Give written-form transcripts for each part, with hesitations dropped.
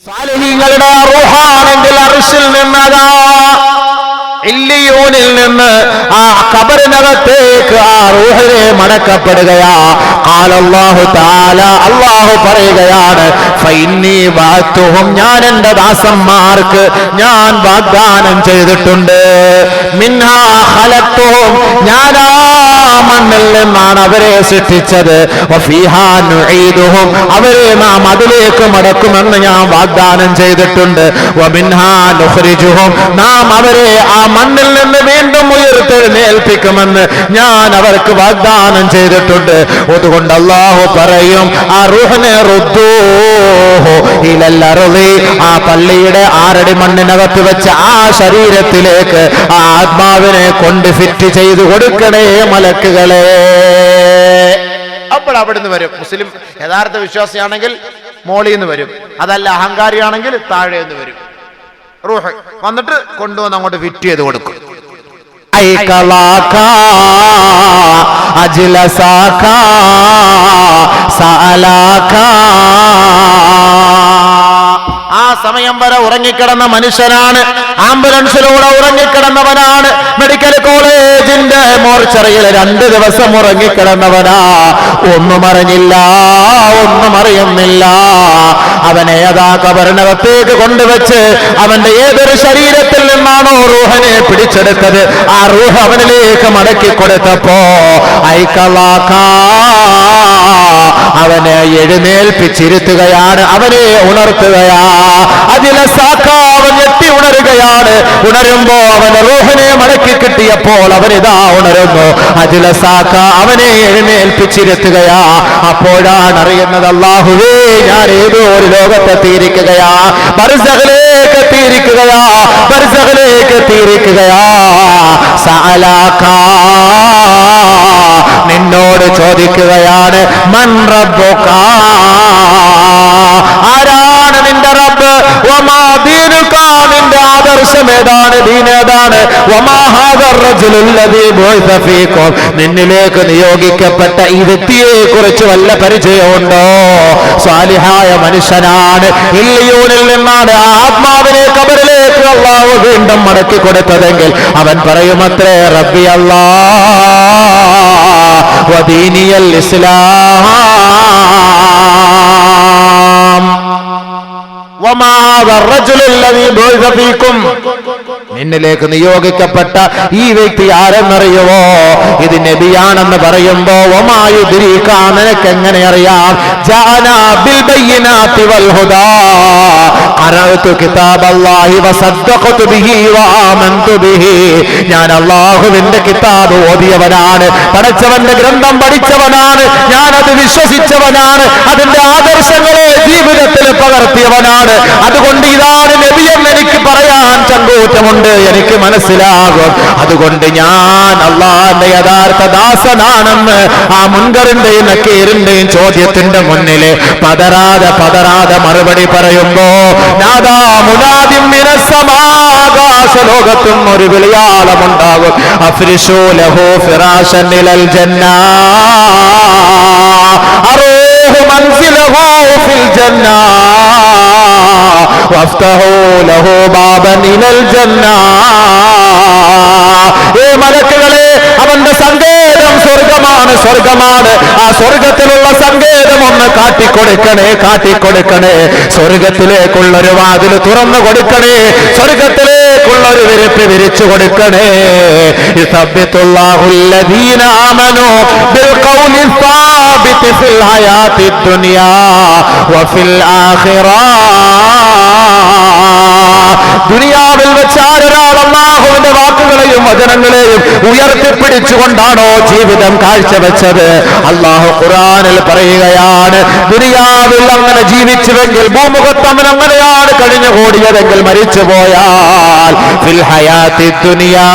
സാലിഹീങ്ങളുടെ റൂഹാണെങ്കിൽ അർശിൽ നിന്നതാ ഇല്ലിയൂനിൽ നിന്ന് ആ ഖബറിനകത്തേക്ക് ആ റൂഹിനെ മടക്കപ്പെടുകയാ. ഖാലല്ലാഹു തആല, അല്ലാഹു പറയുകയാണ്, ഫഇന്നി വഅതുഹും, ഞാൻ എൻ്റെ ദാസന്മാർക്ക് ഞാൻ വാഗ്ദാനം ചെയ്തിട്ടുണ്ട്. മിൻഹാ ഖലഖ്തുഹും, ഞാൻ ആ മണ്ണിൽ നിന്നാണ് അവരെ സൃഷ്ടിച്ചത്. വഫീഹാ നുഈദുഹും, അവരെ നാം അതിലേക്ക് മടക്കുമെന്ന് ഞാൻ വാഗ്ദാനം ചെയ്തിട്ടുണ്ട്. വമിൻഹാ നുഖ്രിജുഹും, നാം അവരെ ആ മണ്ണിൽ നിന്ന് വീണ്ടും ഉയർത്തെഴുന്നേൽപ്പിക്കുമെന്ന് ഞാൻ അവർക്ക് വാഗ്ദാനം ചെയ്തിട്ടുണ്ട്. അതുകൊണ്ട് അല്ലാഹു പറയും, ആ റൂഹിനെ റുദ്ദൂഹു ഇലൽ അർളി, ആ പള്ളിയുടെ 6 അടി മണ്ണിനകത്ത് വെച്ച് ആ ശരീരത്തിലേക്ക് ആ ആത്മാവിനെ കൊണ്ട് ഫിറ്റ് ചെയ്ത് കൊടുക്കണേ മലക്കുകളെ. അപ്പോൾ അവിടുന്ന് വരും. മുസ്ലിം യഥാർത്ഥ വിശ്വാസിയാണെങ്കിൽ മോളിന്ന് വരും, അതല്ല അഹങ്കാരിയാണെങ്കിൽ താഴെ നിന്ന് വരും. റൂഹ് വന്നിട്ട് കൊണ്ടുവന്ന് അങ്ങോട്ട് ഫിറ്റ് ചെയ്ത് കൊടുക്കും. ആ സമയം വരെ ഉറങ്ങിക്കിടന്ന മനുഷ്യനാണ്, ആംബുലൻസിലൂടെ ഉറങ്ങിക്കിടന്നവനാണ്, മെഡിക്കൽ കോളേജിന്റെ മോർച്ചറിയിൽ 2 ദിവസം ഉറങ്ങിക്കിടന്നവനാ. ഒന്നും അറിഞ്ഞില്ല, ഒന്നും അറിയുന്നില്ല. അവനെ അതാ ഖബറിനകത്തേക്ക് കൊണ്ടുവച്ച് അവന്റെ ഏതൊരു ശരീരത്തിൽ നിന്നാണോ റൂഹനെ പിടിച്ചെടുത്തത്, ആ റൂഹ് അവനിലേക്ക് മടക്കി കൊടുത്തപ്പോ അവനെ എഴുന്നേൽപ്പിച്ചിരുത്തുകയാണ്, അവനെ ഉണർത്തുകയാ. അവൻ ഞെട്ടി ഉണരുകയാണ്. ഉണരുമ്പോ അവന് റൂഹിനെ മടക്കി കിട്ടിയപ്പോൾ അവനിതാ ഉണരുന്നു. അവനെ എഴുന്നേൽപ്പിച്ചിരുത്തുകയാ. അപ്പോഴാണ് അറിയുന്നത്, അല്ലാഹുവേ, ഞാൻ ഏതോ ഒരു ലോകത്തെത്തിയിരിക്കുകയാ, ബർസഖിലേക്ക് എത്തിയിരിക്കുകയാ, ബർസഖിലേക്ക് എത്തിയിരിക്കുകയാ. നിന്നോട് ചോദിക്കുകയാണ്, മൻ റബ്ബുക, ആരാണ് നിന്റെ റബ്ബ്? വമാ ദീനുക, നിന്റെ ആദർശം ഏതാണ്, ദീൻ ഏതാണ്? വമാ ഹാദർ റജുലുല്ലദീ ബുഇസ ഫീകും, നിന്നിലേക്ക് നിയോഗിക്കപ്പെട്ട ഈ വ്യക്തിയെ കുറിച്ച് വല്ല പരിചയമുണ്ടോ? സ്വാലിഹായ മനുഷ്യനാണ്, ഇല്ലിയൂനിൽ നിന്നാണ് ആ ആത്മാവിനെ ഖബറിലേക്ക് അല്ലാഹു വീണ്ടും മടക്കി കൊടുത്തതെങ്കിൽ അവൻ പറയുമത്രേ, റബ്ബി അല്ലാഹ് വദീനിയൽ ഇസ്ലാം. നിന്നിലേക്ക് നിയോഗിക്കപ്പെട്ട ഈ വ്യക്തി ആരെന്നറിയുവോ? ഇത് നബിയാണെന്ന് പറയുമ്പോ വമായുദ്രീക, നിനക്ക് എങ്ങനെ അറിയാം? ജാനാ ബിൽ ബയ്യിനാതി വൽ ഹുദാ, ഖറഅതു കിതാബല്ലാഹി വസദ്ദഖതു ബിഹി വആമൻതു ബിഹി. ഞാൻ അല്ലാഹുവിന്റെ കിതാബ് ഓതിയവനാണ്, പടച്ചവന്റെ ഗ്രന്ഥം പഠിച്ചവനാണ്, ഞാൻ അത് വിശ്വസിച്ചവനാണ്, അതിന്റെ ആദർശങ്ങളെ ജീവിതത്തിൽ പകർത്തിയവനാണ്. അതുകൊണ്ട് ഇതാണ് നബിയെന്ന് എനിക്ക് പറയാൻ ചങ്കൂറ്റമുണ്ട്, എനിക്ക് മനസ്സിലാകും. അതുകൊണ്ട് ഞാൻ അല്ലാഹുവിന്റെ യഥാർത്ഥ ദാസനാണെന്ന് ആ മുൻകറിന്റെയും നക്കീറിന്റെയും ചോദ്യത്തിന്റെ മുന്നില് പതറാതെ മറുപടി പറയുമ്പോ നാദാ മുനാദിം മിനസ്സമാ, ആകാശലോകത്തും ഒരു വിളിയാളമുണ്ടാകും. അഫ്രിശൂ ലഹു ഫിറാശൻ ഇലൽ ജന്നാ, അറൂഹു മൻസിലഹു ഫിൽ ജന്നാ, വഫ്തഹൂ ലഹു ബാബൻ ഇലൽ ജന്നാ. ഏ മലക്കുകളെ, അവന്റെ സങ്കേതം സ്വർഗമാണ്, സ്വർഗമാണ്. ആ സ്വർഗത്തിലുള്ള സങ്കേതം ഒന്ന് കാട്ടിക്കൊടുക്കണേ. സ്വർഗത്തിലേക്കുള്ളൊരു വാതിൽ തുറന്നു കൊടുക്കണേ, സ്വർഗത്തിലേക്കുള്ളൊരു വിരിപ്പ് വിരിച്ചു കൊടുക്കണേ. യുസബ്ബിതുല്ലാഹുല്ലദീന ആമനൂ ബിൽ ഖൗലി സാബിതി ഫിൽ ഹയാത്തി ദുനിയാ വഫിൽ ആഖിറ. ദുനിയാവിൽ വെച്ച് ആരൊരാൾ അല്ലാഹുവിന്റെ വാക്കുകളെയും വചനങ്ങളെയും ഉയർത്തിപ്പിടിച്ചുകൊണ്ടാണോ ജീവിതം കാഴ്ചവെച്ചത്, അല്ലാഹു ഖുർആനിൽ പറയുകയാണ്, ദുനിയാവിൽ അങ്ങനെ ജീവിച്ചുവെങ്കിൽ, ഭൂമുഖത്ത് അവൻ അങ്ങനെയാണ് കഴിഞ്ഞുകൂടിയതെങ്കിൽ, മരിച്ചുപോയാൽ ഫിൽ ഹയാത്തി ദുനിയാ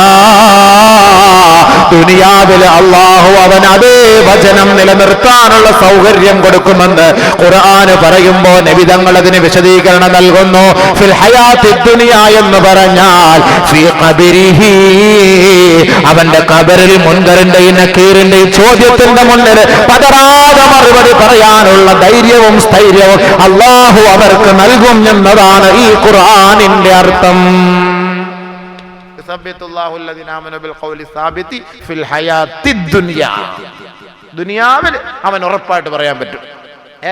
ദുനിയാവിൽ അല്ലാഹു അവൻ അതേ വചനം നിലനിർത്താനുള്ള സൗകര്യം കൊടുക്കുമെന്ന് ഖുർആന് പറയുമ്പോൾ നബി തങ്ങൾ അതിന് വിശദീകരണം നൽകുന്നു. ഫിൽ ഹയാത്തി ദുനിയ എന്ന് പറഞ്ഞാൽ ഫീ ഖബരിഹി, അവന്റെ ഖബറിൽ മുൻകറിന്റെയും നക്കീറിന്റെയും ചോദ്യത്തിന്റെ മുന്നിൽ പതറാതെ മറുപടി പറയാനുള്ള ധൈര്യവും സ്ഥൈര്യവും അല്ലാഹു അവർക്ക് നൽകും എന്നതാണ് ഈ ഖുർആനിന്റെ അർത്ഥം. ദുനിയാവിൽ അവൻ ഉറപ്പായിട്ട് പറയാൻ പറ്റും,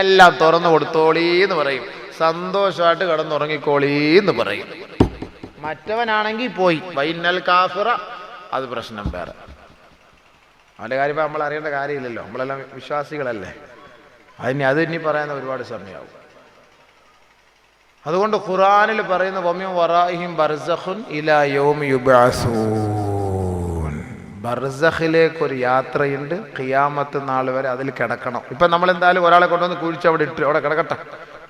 എല്ലാം തുറന്നു കൊടുത്തോളീന്ന് പറയും, സന്തോഷമായിട്ട് കിടന്നുറങ്ങിക്കോളീന്ന് പറയും. മറ്റവനാണെങ്കിൽ പോയി വൈനൽ കാഫിറ, അത് പ്രശ്നം വേറെ. അവൻ്റെ കാര്യം ഇപ്പം നമ്മൾ അറിയേണ്ട കാര്യമില്ലല്ലോ, നമ്മളെല്ലാം വിശ്വാസികളല്ലേ. അത് ഇനി പറയുന്ന ഒരുപാട് സമയമാവും. അതുകൊണ്ട് ഖുർആനിൽ പറയുന്ന വമിൻ വറാഇഹിം ബർസഖുൻ ഇലാ യൗമി യുബ്അസൂൻ, ബർസഖിലേക്ക് ഒരു യാത്രയുണ്ട്, ഖിയാമത്ത് നാൾ വരെ അതിൽ കിടക്കണം. ഇപ്പം നമ്മളെന്തായാലും ഒരാളെ കൊണ്ടുവന്ന് കുഴിച്ച് അവിടെ ഇട്ട് അവിടെ കിടക്കട്ടെ.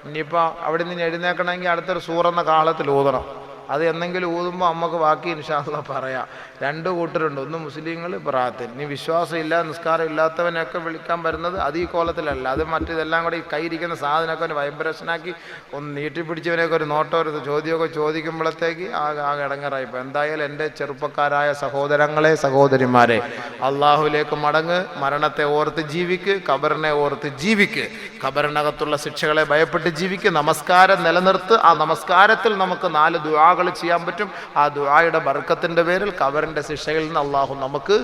ഇനിയിപ്പോൾ അവിടെ നിന്ന് എഴുന്നേക്കണമെങ്കിൽ അടുത്തൊരു സൂറെന്ന കാലത്തിൽ ഊതണം. അത് എന്തെങ്കിലും ഊതുമ്പോൾ നമുക്ക് ബാക്കി ഇൻഷാ അല്ലാഹ് പറയാം. രണ്ട് കൂട്ടരുണ്ട്, ഒന്ന് മുസ്ലിങ്ങൾ, പ്രാർത്ഥന. ഇനി വിശ്വാസം ഇല്ല, നിസ്കാരം ഇല്ലാത്തവനൊക്കെ വിളിക്കാൻ വരുന്നത് അത് ഈ കോലത്തിലല്ല. അത് മറ്റേതെല്ലാം കൂടെ ഈ കയ്യിരിക്കുന്ന സാധനമൊക്കെ ഒന്ന് വൈബ്രേഷനാക്കി ഒന്ന് നീട്ടിപ്പിടിച്ചവനെയൊക്കെ ഒരു നോട്ടോ ഒരു ചോദ്യമൊക്കെ ചോദിക്കുമ്പോഴത്തേക്ക് ആകെ ഇടങ്ങറായിപ്പോൾ. എന്തായാലും എൻ്റെ ചെറുപ്പക്കാരായ സഹോദരങ്ങളെ സഹോദരിമാരെ, അള്ളാഹുലേക്ക് മടങ്ങ്, മരണത്തെ ഓർത്ത് ജീവിക്ക്, ഖബറിനെ ഓർത്ത് ജീവിക്ക്, ഖബറിനകത്തുള്ള ശിക്ഷകളെ ഭയപ്പെട്ട് ജീവിക്ക്, നമസ്കാരം നിലനിർത്ത്. ആ നമസ്കാരത്തിൽ നമുക്ക് 4 ദുആകൾ ചെയ്യാൻ പറ്റും. ആ ദുആയുടെ ബർക്കത്തിന്റെ പേരിൽ ഖബറിന്റെ ശിക്ഷയിൽ നിന്ന് അള്ളാഹു നമുക്ക്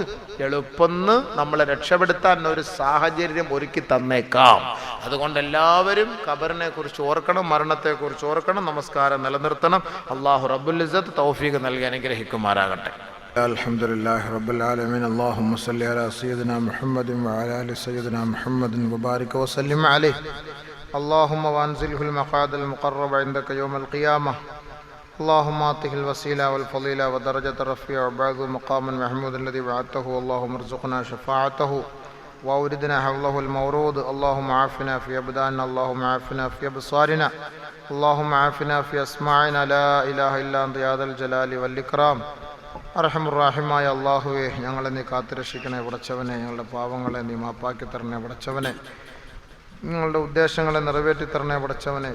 എളുപ്പം നമ്മളെ രക്ഷപ്പെടുത്താൻ ഒരു സാഹചര്യം ഒരുക്കി തന്നേക്കാം. അതുകൊണ്ട് എല്ലാവരും ഖബറിനെ കുറിച്ച് ഓർക്കണം, മരണത്തെ കുറിച്ച് ഓർക്കണം, നമസ്കാരം നിലനിർത്തണം. അള്ളാഹു റബ്ബുൽ ഇസ്സത്ത് തൗഫീഖ് നൽകി അനുഗ്രഹിക്കുമാറാകട്ടെ. അൽഹംദുലില്ലാഹി റബ്ബിൽ ആലമീൻ. അല്ലാഹുമ്മ സ്വല്ലി അലാ സയ്യിദിനാ മുഹമ്മദിൻ വഅലാ ആലി സയ്യിദിനാ മുഹമ്മദിൻ വബാരിക വസല്ലിം അലൈഹി. അല്ലാഹുമ്മ വൻസിൽഹുൽ മഖാദൽ മുഖറബ ഇൻദക യൗമൽ ഖിയാമah. اللهم آته الوسيلة والفضيلة ودرجة الرفيع وبعثه المقام المحمود الذي بعثته. اللهم ارزقنا شفاعته وأوردنا حوله المورود. اللهم عافنا في أبداننا، اللهم عافنا في أبصارنا، اللهم عافنا في أسماعنا. لا إله إلا أنت يا ذا الجلال والإكرام. അർഹമുർറാഹിമായ അല്ലാഹുവേ, ഞങ്ങളെ നീ കാത്തുരക്ഷിക്കണേ പടച്ചവനെ. ഞങ്ങളുടെ പാവങ്ങളെ നീ മാപ്പാക്കി തരണേ പടച്ചവനെ. ഞങ്ങളുടെ ഉദ്ദേശങ്ങളെ നിറവേറ്റി തരണേ പടച്ചവനെ.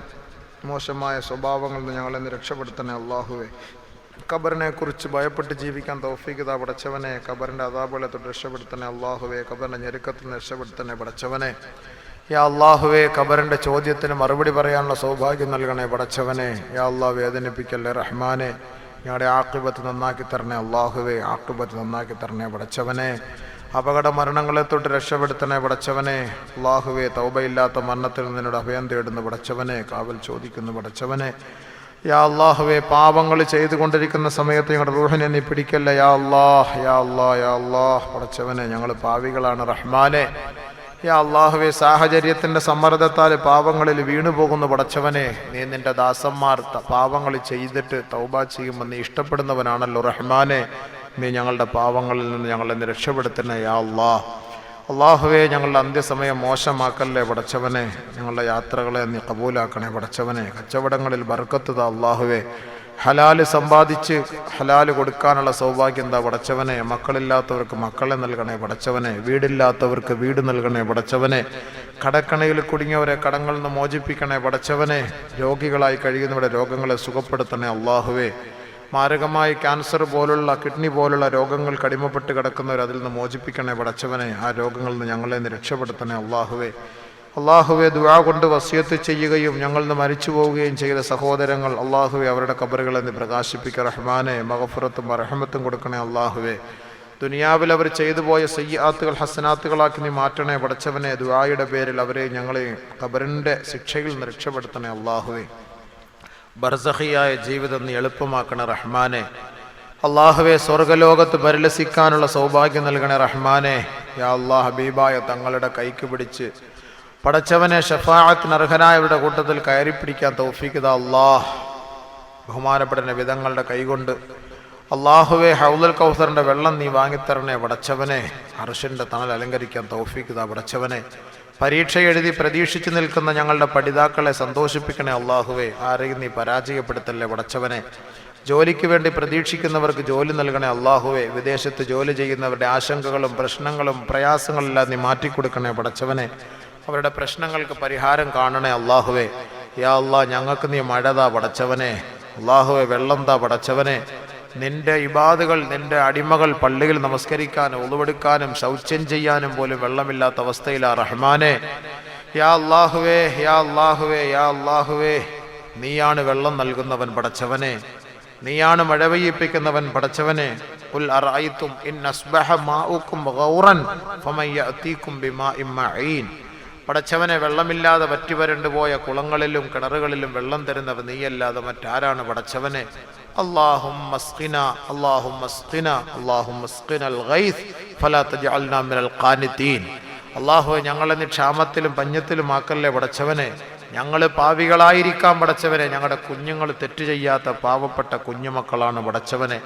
മോശമായ സ്വഭാവങ്ങളിൽ നിന്ന് ഞങ്ങളെ രക്ഷപ്പെടുത്തണേ അല്ലാഹുവേ. ഖബറിനെ കുറിച്ച് ഭയപ്പെട്ട് ജീവിക്കാൻ തൗഫീഖ് താ പടച്ചവനെ. ഖബറിൻ്റെ അദാബുകളെ തൊട്ട് രക്ഷപ്പെടുത്തണേ അല്ലാഹുവേ. ഖബറിൻ്റെ ഞെരുക്കത്തിൽ നിന്ന് രക്ഷപ്പെടുത്തണേ പടച്ചവനെ. യാ അല്ലാഹുവേ, ഖബറിൻ്റെ ചോദ്യത്തിന് മറുപടി പറയാനുള്ള സൗഭാഗ്യം നൽകണേ പടച്ചവനെ. യാ അല്ലാഹ്, വേദനിപ്പിക്കല്ലേ റഹ്മാനെ. ഞങ്ങളുടെ ആഖിബത്ത് നന്നാക്കി തരണേ അല്ലാഹുവേ. ആഖിബത്ത് നന്നാക്കി തരണേ പടച്ചവനെ. അപകട മരണങ്ങളെ തൊട്ട് രക്ഷപ്പെടുത്തണേ പടച്ചവനെ. അല്ലാഹുവേ, തൗബയില്ലാത്ത മരണത്തിൽ നിന്നോട് അഭയം തേടുന്ന പടച്ചവനെ, കാവൽ ചോദിക്കുന്ന പടച്ചവനെ. യാ അല്ലാഹുവേ, പാപങ്ങൾ ചെയ്തുകൊണ്ടിരിക്കുന്ന സമയത്ത് ഞങ്ങളുടെ റൂഹിനെ നീ പിടിക്കല്ല യാ അല്ലാഹ്. യാ അല്ലാഹ്, യാ അല്ലാഹ് പടച്ചവനെ, ഞങ്ങൾ പാവികളാണ് റഹ്മാനെ. യാ അല്ലാഹുവേ, സാഹചര്യത്തിൻ്റെ സമ്മർദ്ദത്താൽ പാപങ്ങളിൽ വീണുപോകുന്ന പടച്ചവനെ, നീ നിൻ്റെ ദാസന്മാർ പാപങ്ങൾ ചെയ്തിട്ട് തൗബ ചെയ്യുമ്പോൾ നീ ഇഷ്ടപ്പെടുന്നവനാണല്ലോ റഹ്മാനെ. നീ ഞങ്ങളുടെ പാവങ്ങളിൽ നിന്ന് ഞങ്ങളെ രക്ഷപ്പെടുത്തണേ യാ അല്ലാഹ്. അല്ലാഹുവേ, ഞങ്ങളുടെ അന്ത്യസമയം മോശമാക്കല്ലേ പടച്ചവനെ. ഞങ്ങളുടെ യാത്രകളെ നീ കബൂലാക്കണേ പടച്ചവനെ. കച്ചവടങ്ങളിൽ ബർക്കത്ത് താ അല്ലാഹുവേ. ഹലാല് സമ്പാദിച്ച് ഹലാല് കൊടുക്കാനുള്ള സൗഭാഗ്യം എന്താ പടച്ചവനെ. മക്കളില്ലാത്തവർക്ക് മക്കളെ നൽകണേ പടച്ചവനെ. വീടില്ലാത്തവർക്ക് വീട് നൽകണേ പടച്ചവനെ. കടക്കണയിൽ കുടുങ്ങിയവരെ കടങ്ങളിൽ നിന്ന് മോചിപ്പിക്കണേ പടച്ചവനെ. രോഗികളായി കഴിയുന്നവരുടെ രോഗങ്ങളെ സുഖപ്പെടുത്തണേ അല്ലാഹുവേ. മാരകമായി ക്യാൻസർ പോലുള്ള കിഡ്നി പോലുള്ള രോഗങ്ങൾ കടിമപ്പെട്ട് കിടക്കുന്നവർ അതിൽ നിന്ന് മോചിപ്പിക്കണേ പടച്ചവനെ. ആ രോഗങ്ങളിൽ നിന്ന് ഞങ്ങളെ രക്ഷപ്പെടുത്തണേ അല്ലാഹുവേ. അല്ലാഹുവേ, ദുആ കൊണ്ട് വസിയത്ത് ചെയ്യുകയും ഞങ്ങളിൽ നിന്ന് മരിച്ചു പോവുകയും ചെയ്ത സഹോദരങ്ങൾ അല്ലാഹുവേ, അവരുടെ ഖബറുകളെ നീ പ്രകാശിപ്പിക്കുക റഹ്മാനെ. മഗ്ഫിറത്തും റഹ്മത്തും കൊടുക്കണേ അല്ലാഹുവേ. ദുനിയാവിൽ അവർ ചെയ്തു പോയ സയ്യിആത്തുകൾ ഹസനാത്തുകളാക്കി നീ മാറ്റണേ പടച്ചവനെ. ദുആയുടെ പേരിൽ അവരെ ഞങ്ങളെ ഖബറിൻ്റെ ശിക്ഷയിൽ നിന്ന് രക്ഷപ്പെടുത്തണേ അല്ലാഹുവേ. ബർസഖിയായ ജീവിതം നീ എളുപ്പമാക്കണേ റഹ്മാനെ. അല്ലാഹുവേ, സ്വർഗലോകത്ത് പരിലസിക്കാനുള്ള സൗഭാഗ്യം നൽകണേ റഹ്മാനെ. യാ അല്ലാഹ്, ഹബീബായ തങ്ങളുടെ കൈക്ക് പിടിച്ച് പടച്ചവനെ ഷഫാഅത്തിന് അർഹനായവരുടെ കൂട്ടത്തിൽ കയറിപ്പിടിക്കാൻ തൗഫീഖ് താ അല്ലാഹ്. ബഹുമാനപ്പെട്ട നബിതങ്ങളുടെ കൈകൊണ്ട് അല്ലാഹുവേ, ഹൗലുൽ കൗസറിൻ്റെ വെള്ളം നീ വാങ്ങിത്തരണേ പടച്ചവനെ. അർശിൻ്റെ തണൽ അലങ്കരിക്കാൻ തൗഫീഖ് താ പടച്ചവനെ. പരീക്ഷ എഴുതി പ്രതീക്ഷിച്ചു നിൽക്കുന്ന ഞങ്ങളുടെ പഠിതാക്കളെ സന്തോഷിപ്പിക്കണേ അല്ലാഹുവേ. ആരെയും നീ പരാജയപ്പെടുത്തല്ലേ പടച്ചവനെ. ജോലിക്ക് വേണ്ടി പ്രതീക്ഷിക്കുന്നവർക്ക് ജോലി നൽകണേ അള്ളാഹുവേ. വിദേശത്ത് ജോലി ചെയ്യുന്നവരുടെ ആശങ്കകളും പ്രശ്നങ്ങളും പ്രയാസങ്ങളെല്ലാം നീ മാറ്റിക്കൊടുക്കണേ പടച്ചവനെ. അവരുടെ പ്രശ്നങ്ങൾക്ക് പരിഹാരം കാണണേ അള്ളാഹുവേ. യാ അള്ളാഹ്, ഞങ്ങൾക്ക് നീ മഴ താ പടച്ചവനെ. അള്ളാഹുവേ, വെള്ളം താ പടച്ചവനെ. നിന്റെ ഇബാദുകൾ, നിന്റെ അടിമകൾ പള്ളിയിൽ നമസ്കരിക്കാനും ഉളുവെടുക്കാനും ശൗച്യം ചെയ്യാനും പോലും വെള്ളമില്ലാത്ത അവസ്ഥയിലാ റഹ്മാനെ. യാ അള്ളാഹുവേ, യാ അള്ളാഹുവേ, യാ അള്ളാഹുവേ, നീയാണ് വെള്ളം നൽകുന്നവൻ പടച്ചവനെ. നീയാണ് മഴ പെയ്യിപ്പിക്കുന്നവൻ പടച്ചവനെ. ഖുൽ അറഅയ്തും ഇൻ അസ്ബഹ മാഉകും ഗൗറൻ ഫമൻ യഅതീകും ബിമാഇൻ മഈൻ. പടച്ചവനെ, വെള്ളമില്ലാതെ വറ്റിവരണ്ടു പോയ കുളങ്ങളിലും കിണറുകളിലും വെള്ളം തരുന്നവൻ നീയല്ലാതെ മറ്റാരാണ് പടച്ചവനെ. اللهم اسقنا اللهم اسقنا اللهم اسقنا الغيث فلا تجعلنا من القانتين. അല്ലാഹുവേ, ഞങ്ങളെ നീ ക്ഷാമത്തിലും പഞ്ഞത്തിലും ആക്കല്ലേ പടച്ചവനെ. ഞങ്ങൾ പാപികളായിരിക്കാം പടച്ചവനെ. ഞങ്ങളുടെ കുഞ്ഞുങ്ങൾ തെറ്റ് ചെയ്യാത്ത പാവപ്പെട്ട കുഞ്ഞുമക്കളാണ് പടച്ചവനെ.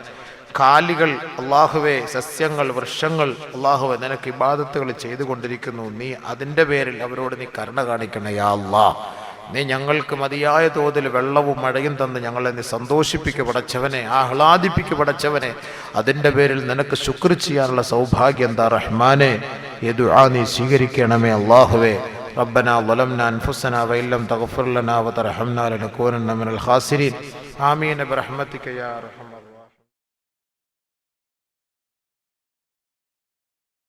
കാലികൾ അല്ലാഹുവേ, സസ്യങ്ങൾ, വൃക്ഷങ്ങൾ അല്ലാഹുവേ നിനക്ക് ഇബാദത്തുകൾ ചെയ്തുകൊണ്ടിരിക്കുന്നു. നീ അതിൻ്റെ പേരിൽ അവരോട് നീ കരുണ കാണിക്കണേ യാ അല്ലാഹ്. നീ ഞങ്ങൾക്ക് മതിയായ തോതിൽ വെള്ളവും മഴയും തന്ന് ഞങ്ങളെ നീ സന്തോഷിപ്പിക്കു പടച്ചവനെ, ആഹ്ലാദിപ്പിക്കു പടച്ചവനെ. അതിൻ്റെ പേരിൽ നിനക്ക് ശുക്ർ ചെയ്യാനുള്ള സൗഭാഗ്യം എന്താ റഹ്മാനെ. ഈ ദുആ നീ സ്വീകരിക്കണമേ അല്ലാഹുവേ. റബ്ബനാ ളലംനാ അൻഫുസനാ വഇൻ ലം തഗ്ഫിർ ലനാ വതർഹംനാ ലനകൂനന്ന മിനൽ ഖാസിരീൻ. ആമീൻ ബിറഹ്മതിക യാ അർഹമർ